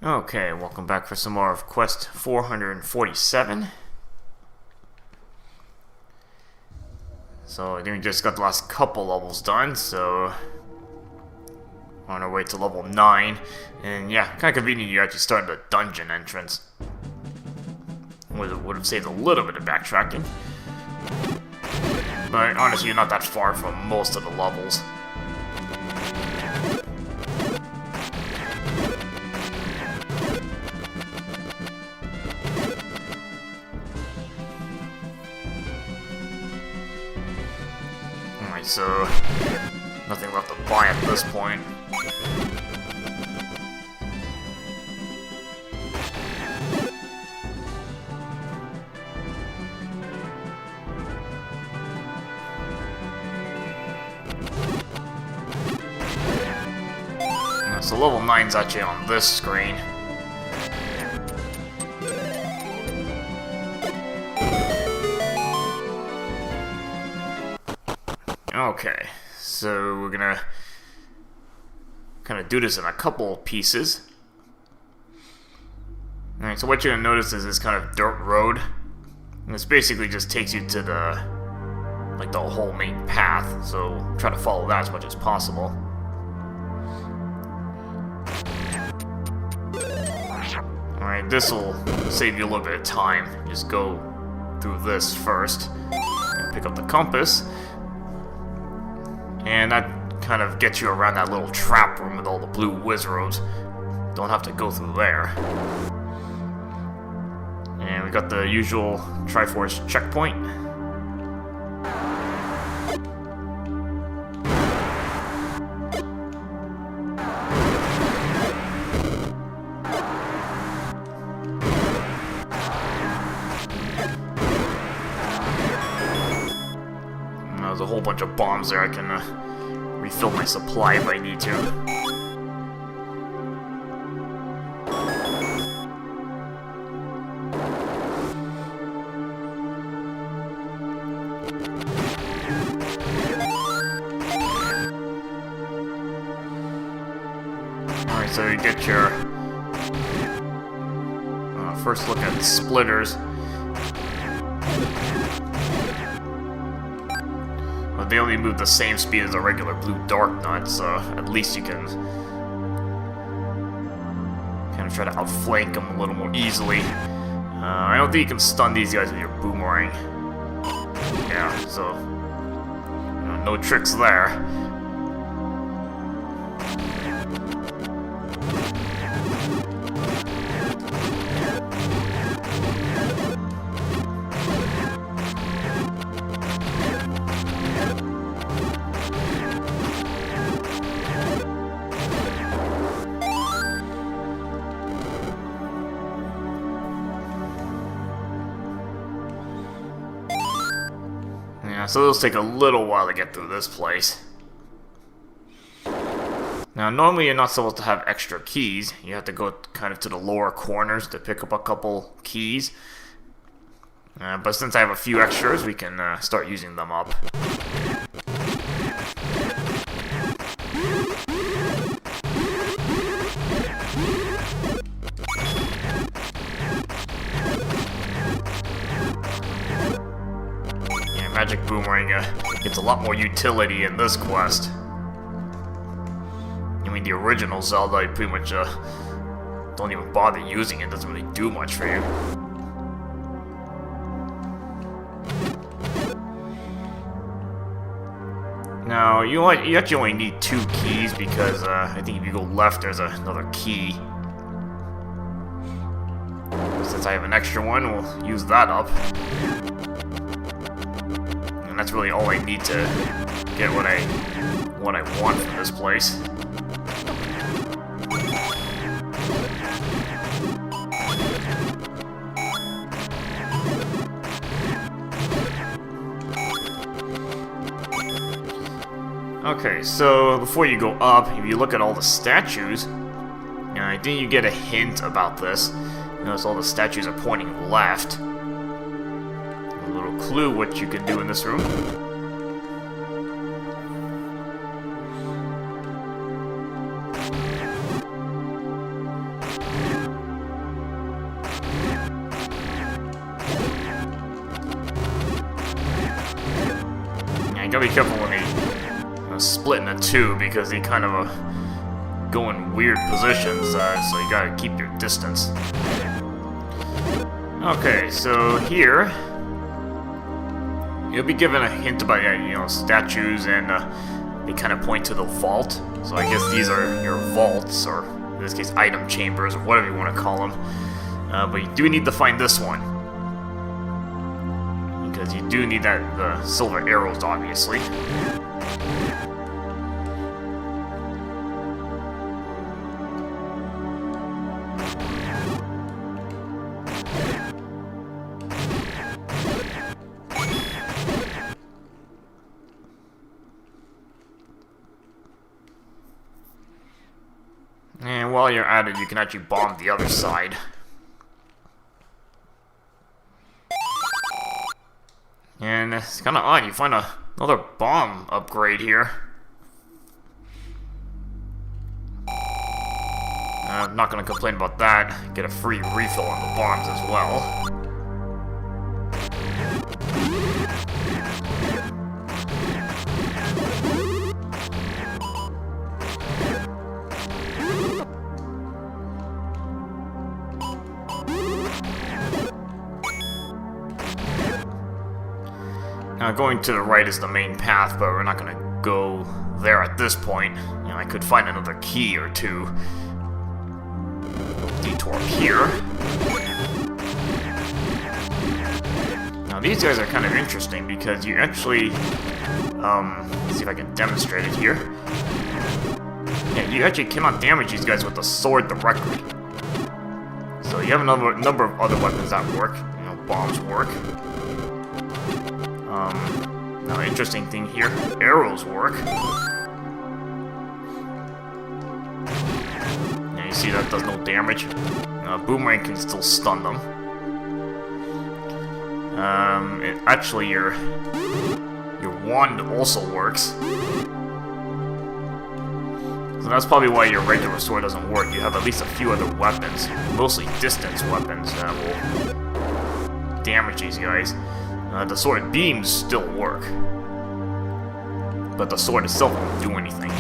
Okay, welcome back for some more of Quest 447. So I think we just got the last couple levels done, so on our way to level 9. And yeah, kind of convenient you actually started the dungeon entrance. Would have saved a little bit of backtracking. But honestly, you're not that far from most of the levels. Alright, so nothing left to buy at this point. So level 9's actually on this screen. Okay, so we're gonna kind of do this in a couple pieces. Alright, so what you're gonna notice is this kind of dirt road. And this basically just takes you to the whole main path, so try to follow that as much as possible. Alright, this will save you a little bit of time. Just go through this first, and pick up the compass. And that kind of gets you around that little trap room with all the blue wizards. Don't have to go through there. And we got the usual Triforce checkpoint. There's a whole bunch of bombs there. I can refill my supply if I need to. Alright, so you get your first look at splitters. They only move the same speed as a regular blue dark nut, so at least you can kind of try to outflank them a little more easily. I don't think you can stun these guys with your boomerang. Yeah, so no tricks there. So it'll take a little while to get through this place. Now, normally you're not supposed to have extra keys. You have to go kind of to the lower corners to pick up a couple keys. But since I have a few extras, we can start using them up. Magic Boomerang gets a lot more utility in this quest. I mean, the original Zelda, you pretty much don't even bother using it. It doesn't really do much for you. Now, you actually only need 2 keys because I think if you go left, there's another key. Since I have an extra one, we'll use that up. And that's really all I need to get what I want from this place. Okay, so before you go up, if you look at all the statues, I think you get a hint about this. Notice all the statues are pointing left. Clue what you can do in this room. gotta be careful when they split into two, because they kind of go in weird positions, so you gotta keep your distance. Okay, so here you'll be given a hint about statues, and they kind of point to the vault. So I guess these are your vaults, or in this case item chambers, or whatever you want to call them. But you do need to find this one, because you do need the silver arrows, obviously. And while you're at it, you can actually bomb the other side. And it's kind of odd, you find another bomb upgrade here. I'm not going to complain about that. Get a free refill on the bombs as well. Now, going to the right is the main path, but we're not going to go there at this point. I could find another key or two. Detour here. Now, these guys are kind of interesting because you actually, let's see if I can demonstrate it here. Yeah, you actually cannot damage these guys with the sword directly. So you have a number of other weapons that work. Bombs work. Now, interesting thing here, arrows work. Now you see that does no damage. Boomerang can still stun them. Actually, your wand also works. So that's probably why your regular sword doesn't work. You have at least a few other weapons, mostly distance weapons, that will damage these guys. The sword beams still work, but the sword itself won't do anything.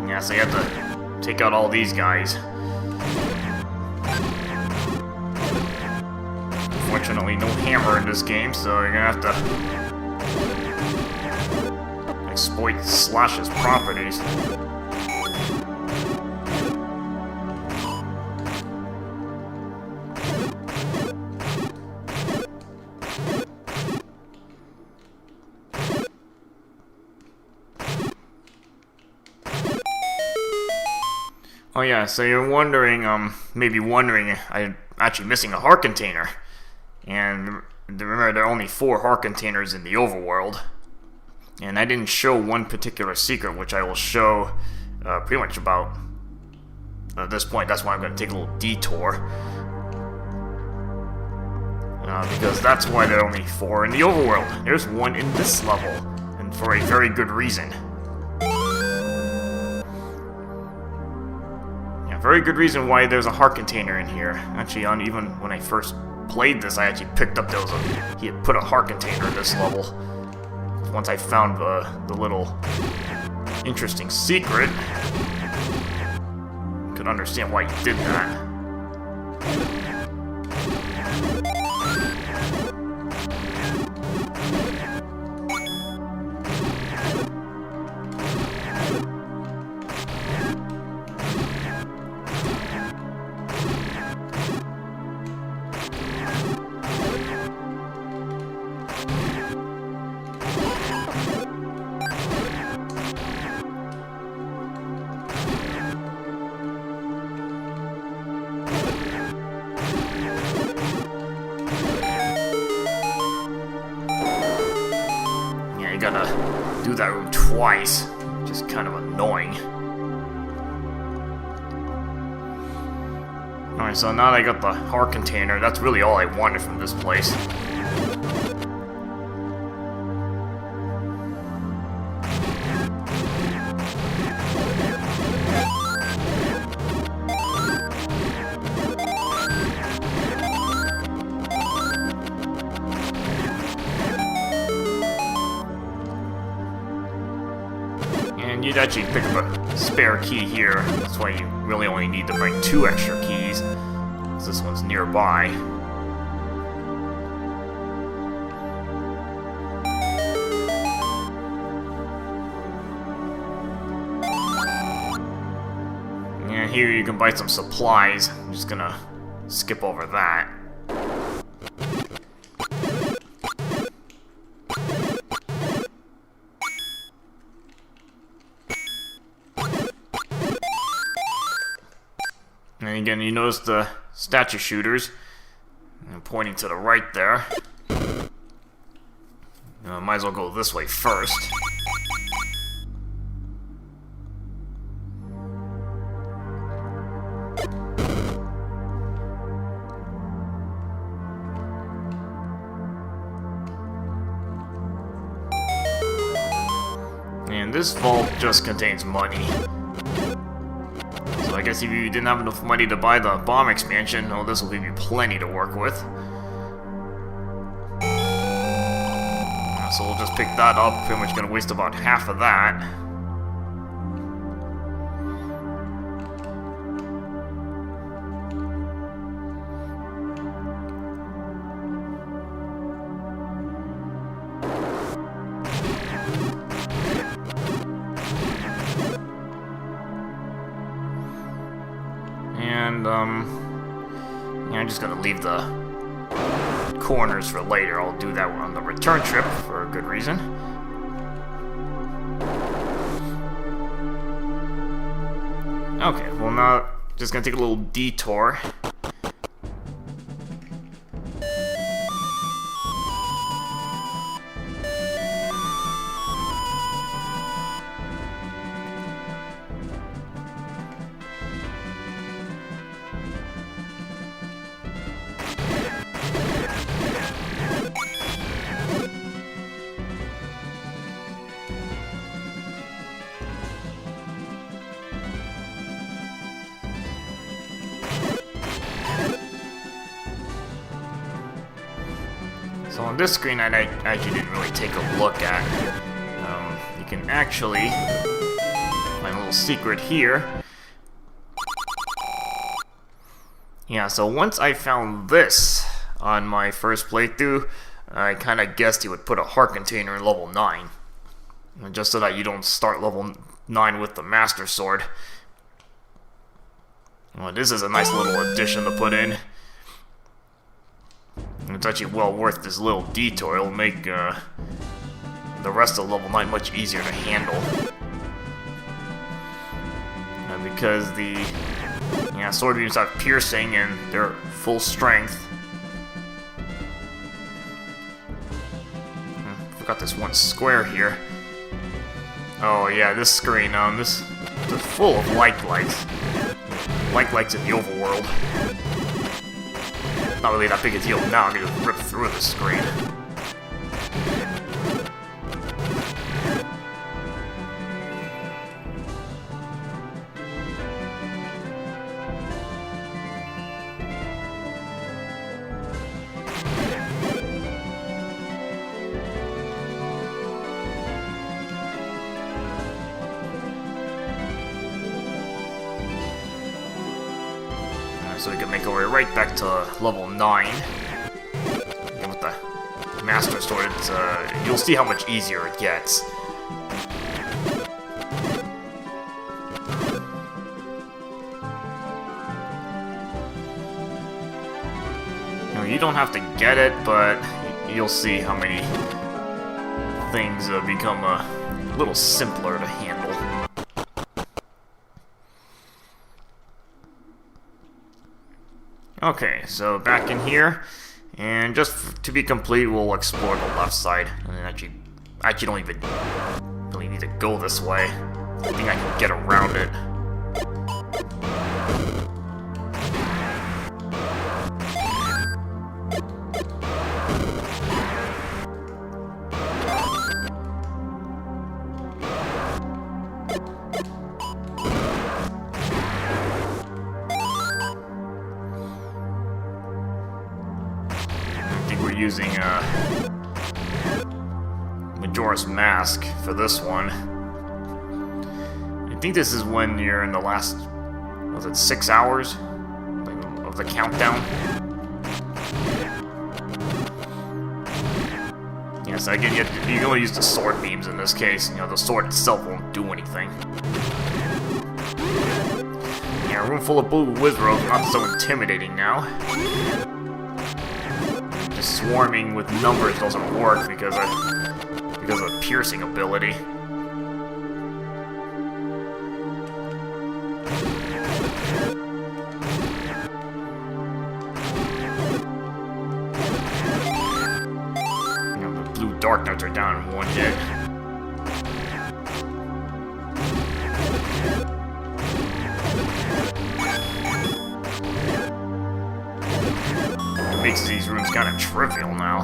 Yeah, so you have to take out all these guys. Unfortunately, no hammer in this game, so you're gonna have to exploit Slash's properties. Oh yeah, so you're wondering, maybe wondering, I'm actually missing a heart container. And remember, there are only 4 heart containers in the overworld. And I didn't show one particular secret, which I will show pretty much about at this point. That's why I'm going to take a little detour. Because that's why there are only 4 in the overworld. There's 1 in this level, and for a very good reason. Yeah, very good reason why there's a heart container in here. Actually, even when I first played this, I actually picked up he had put a heart container in this level. Once I found the little interesting secret, I could understand why he did that. You gotta do that room twice, which is kind of annoying. Alright, so now that I got the heart container, that's really all I wanted from this place. need to actually pick up a spare key here. That's why you really only need to bring 2 extra keys, because this one's nearby. And here you can buy some supplies. I'm just gonna skip over that. And again, you notice the statue shooters pointing to the right there. Might as well go this way first. And this vault just contains money. So I guess if you didn't have enough money to buy the bomb expansion, oh, this will give you plenty to work with. So we'll just pick that up. Pretty much gonna waste about half of that. And, yeah, I'm just gonna leave the corners for later. I'll do that on the return trip for a good reason. Okay, well now, just gonna take a little detour. So on this screen, I actually didn't really take a look at. You can actually find a little secret here. Yeah, so once I found this on my first playthrough, I kind of guessed he would put a heart container in level 9. Just so that you don't start level 9 with the Master Sword. Well, this is a nice little addition to put in. It's actually well worth this little detour. It'll make the rest of level 9 much easier to handle. Because the sword beams have piercing and they're full strength. Forgot this one square here. Oh yeah, this screen, this is full of lights. Lights in the overworld. Not really that big a deal now. I need to rip through the screen. So we can make our way right back to level 9. And with the Master Sword, you'll see how much easier it gets. You don't have to get it, but you'll see how many things become a little simpler to handle. Okay, so back in here, and just to be complete, we'll explore the left side. And actually don't even really need to go this way. I think I can get around it. Using Majora's Mask for this one. think this is when you're in the last, was it 6 hours of the countdown? Yes, again, you can only use the sword beams in this case. You know, the sword itself won't do anything. Yeah, a room full of blue wizards, not so intimidating now. Just swarming with numbers doesn't work because of piercing ability. Dark Knights are down in one hit. It makes these rooms kind of trivial now.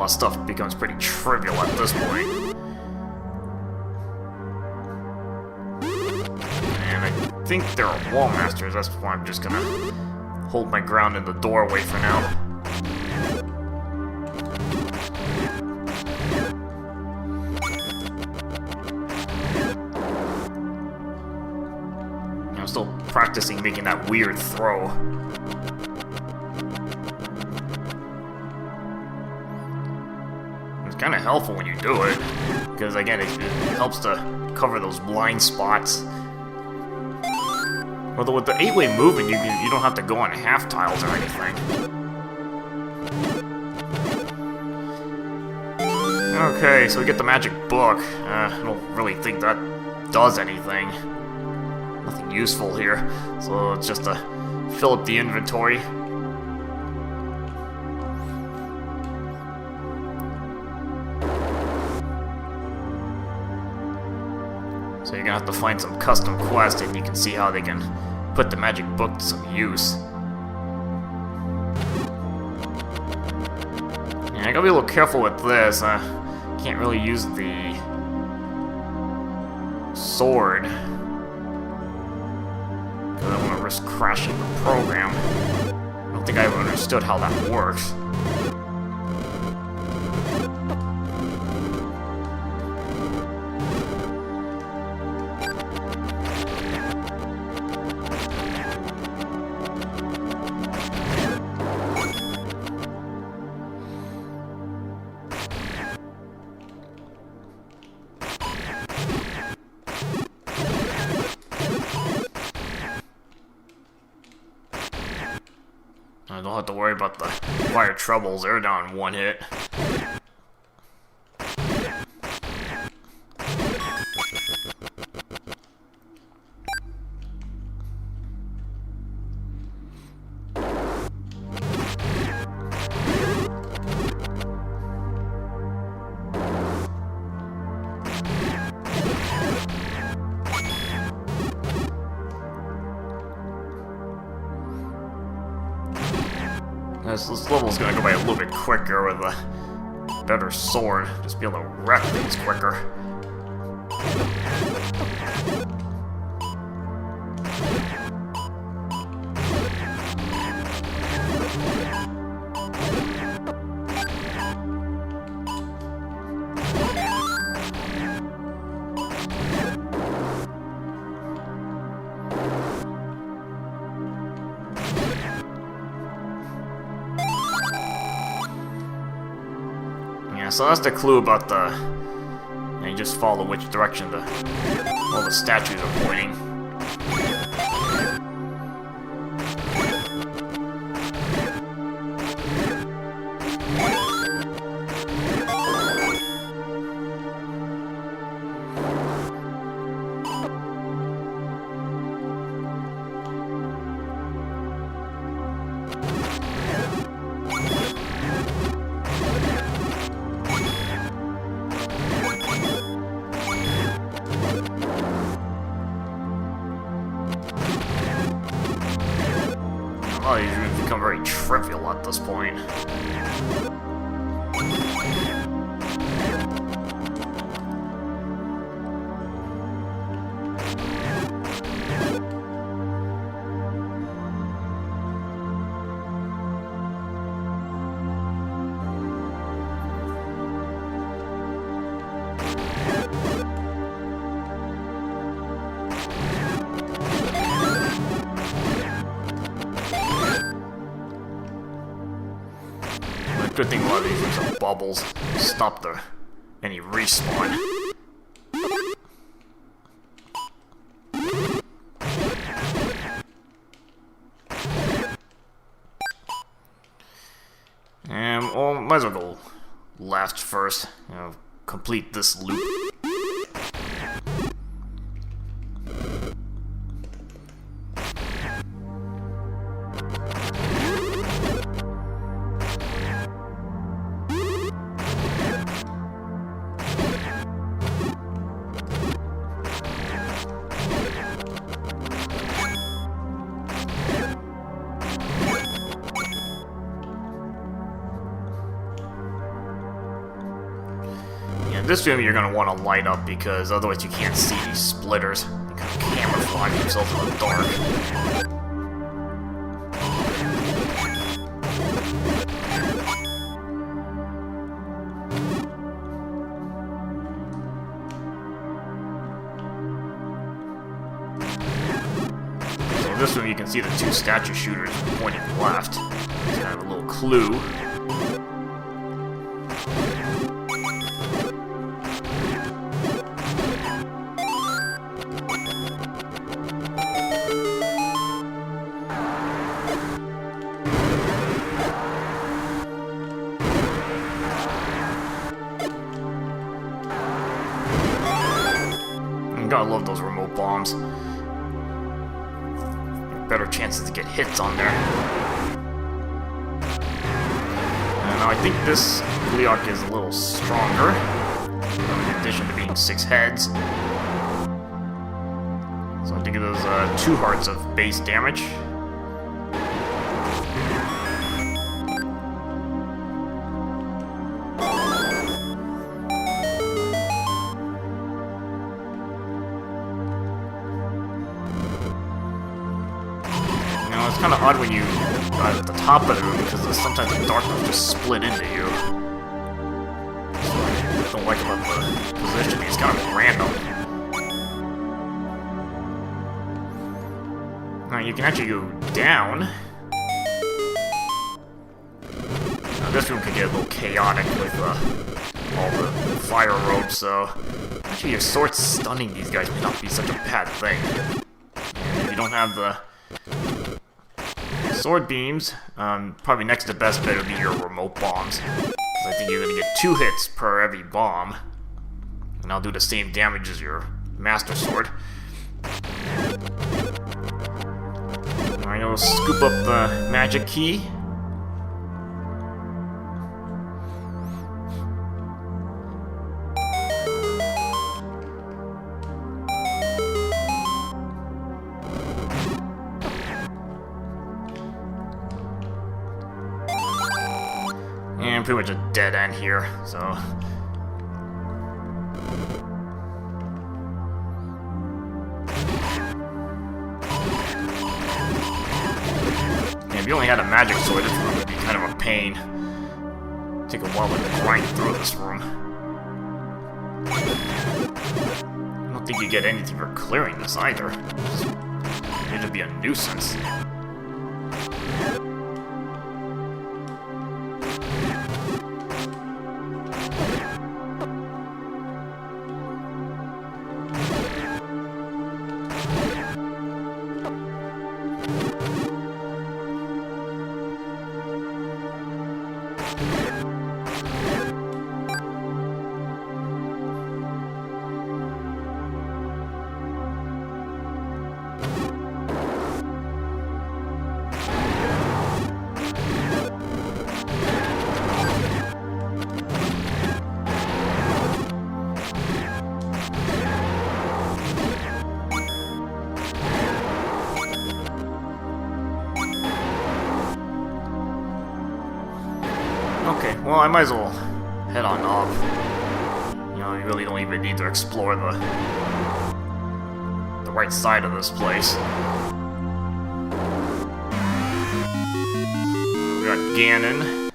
Stuff becomes pretty trivial at this point. And I think there are wall masters, that's why I'm just gonna hold my ground in the doorway for now. I'm still practicing making that weird throw. Kind of helpful when you do it, because again, it helps to cover those blind spots. Although with the 8-way movement, you don't have to go on half tiles or anything. Okay, so we get the magic book. I don't really think that does anything. Nothing useful here, so it's just to fill up the inventory. So you're gonna have to find some custom quests and you can see how they can put the magic book to some use. And I gotta be a little careful with this. Can't really use the sword. Because I don't want to risk crashing the program. I don't think I ever understood how that works. I don't have to worry about the fire troubles, they're down in one hit. This level's gonna go by a little bit quicker with a better sword. Just be able to wreck things quicker. So that's the clue about the... you just follow which direction all the statues are pointing. Oh, these become very trivial at this point. Good thing a lot of these things are bubbles. Stop any respawn. And well, might as well go left first. Complete this loop. This room you're going to want to light up because otherwise you can't see these splitters. They kind of camouflage themselves in the dark. So in this room you can see the two statue shooters pointing left. It's kind of a little clue. Gotta love those remote bombs. Better chances to get hits on there. And now I think this Gleok is a little stronger, in addition to being 6 heads. So I think it does 2 hearts of base damage. It's kind of odd when you are at the top of the room because sometimes the darkness just split into you. So I don't like about the positioning, it's kind of random. Now you can actually go down. Now this room could get a little chaotic with all the fire ropes, so actually your sword stunning these guys may not be such a bad thing. And if you don't have the sword beams, probably next to best bet would be your remote bombs. I think you're gonna get 2 hits per every bomb, and I'll do the same damage as your master sword. Alright, I'll scoop up the magic key. And pretty much a dead end here, so... And if you only had a magic sword, this room would be kind of a pain. Take a while to grind through this room. I don't think you get anything for clearing this either. It'd be a nuisance. Okay, well, I might as well head on up. You know, you really don't even need to explore the right side of this place. We got Ganon.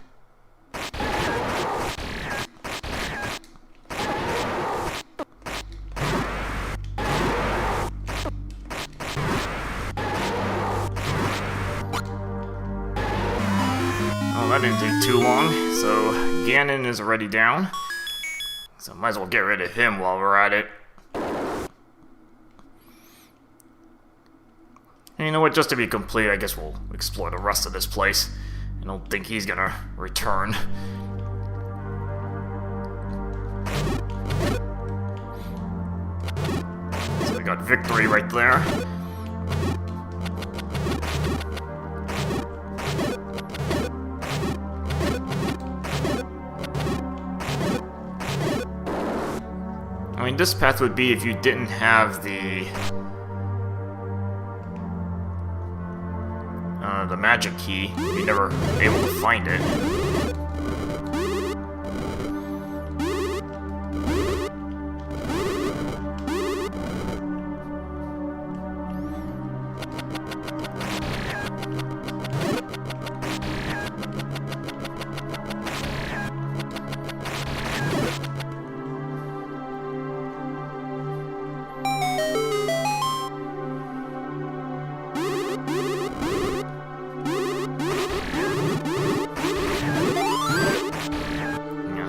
Oh, that didn't take too long. So Ganon is already down. So might as well get rid of him while we're at it. And you know what, just to be complete, I guess we'll explore the rest of this place. I don't think he's gonna return. So we got victory right there. I mean, this path would be if you didn't have the magic key. You're never able to find it.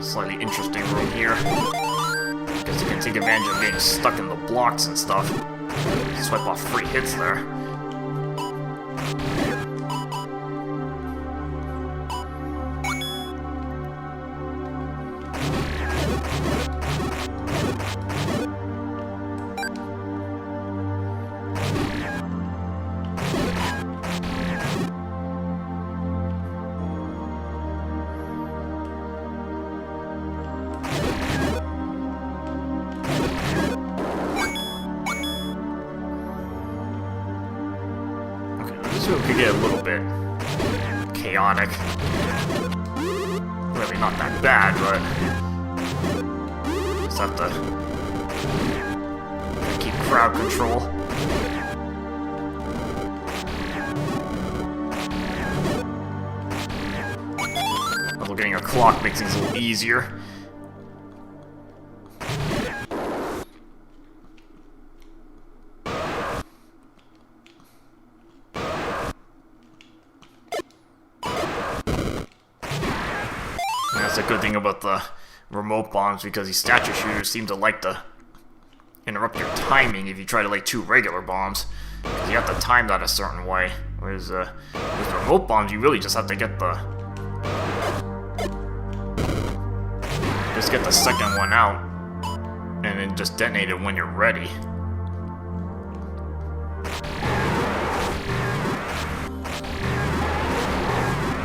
Slightly interesting room here. Because you can take advantage of getting stuck in the blocks and stuff. Swipe off free hits there. So it could get a little bit chaotic. Really not that bad, but just have to keep crowd control. Although getting a clock makes things a little easier. That's a good thing about the remote bombs, because these statue shooters seem to like to interrupt your timing if you try to lay two regular bombs. Because you have to time that a certain way. Whereas with remote bombs, you really just have to get the second one out, and then just detonate it when you're ready.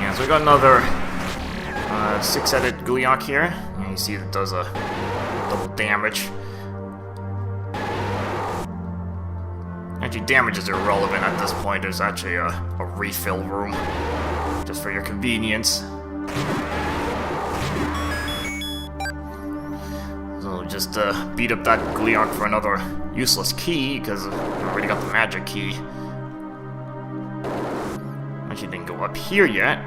Yeah, so we got another 6-headed Gleeok here. And you see it does a double damage. Actually, damage is irrelevant at this point. There's actually a refill room, just for your convenience. So just beat up that Gleeok for another useless key, because I already got the magic key. Actually didn't go up here yet.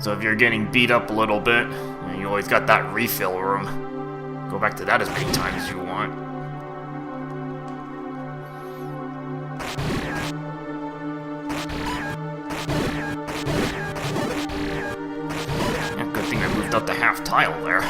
So if you're getting beat up a little bit, you always got that refill room. Go back to that as many times as you want. Yeah, good thing I moved up the half tile there.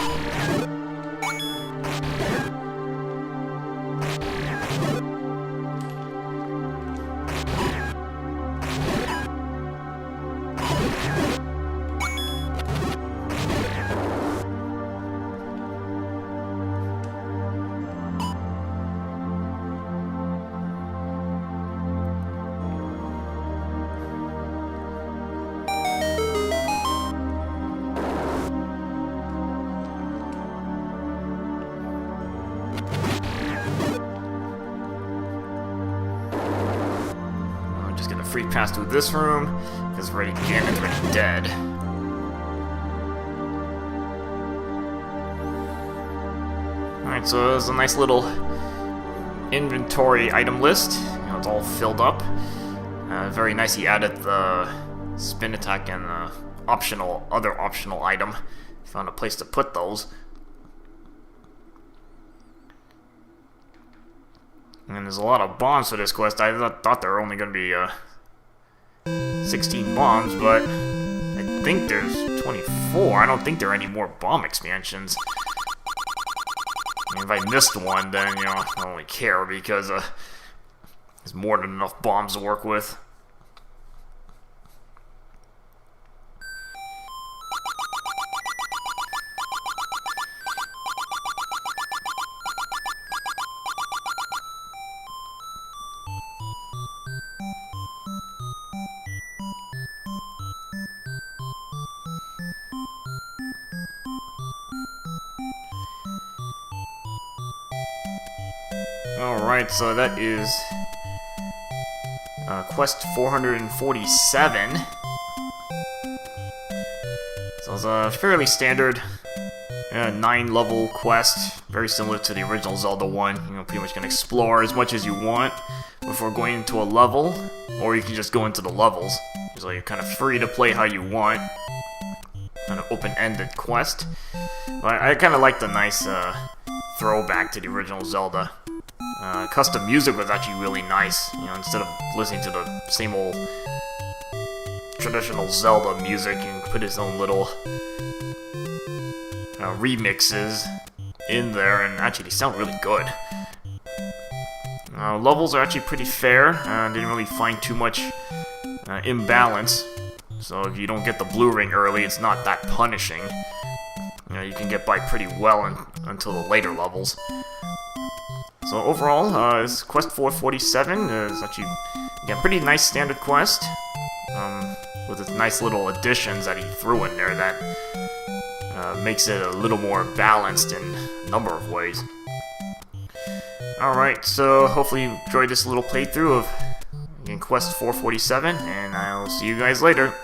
Free pass through this room, because Ganon's already dead. Alright, so there's a nice little inventory item list. It's all filled up. Very nice, he added the spin attack and the other optional item. Found a place to put those. And there's a lot of bombs for this quest. I thought there were only going to be 16 bombs, but I think there's 24. I don't think there are any more bomb expansions. If I missed one, then, I don't really care, because there's more than enough bombs to work with. Alright, so that is quest 447. So it's a fairly standard 9-level quest, very similar to the original Zelda one. Pretty much can explore as much as you want before going into a level, or you can just go into the levels. So you're kind of free to play how you want. Kind of open-ended quest. But I kind of like the nice throwback to the original Zelda. Custom music was actually really nice. Instead of listening to the same old traditional Zelda music, you can put his own little remixes in there, and actually they sound really good. Levels are actually pretty fair. Didn't really find too much imbalance. So if you don't get the blue ring early, it's not that punishing. You can get by pretty well until the later levels. So overall, this quest 447 is actually, again, pretty nice standard quest, with its nice little additions that he threw in there that makes it a little more balanced in a number of ways. Alright, so hopefully you enjoyed this little playthrough of quest 447, and I'll see you guys later.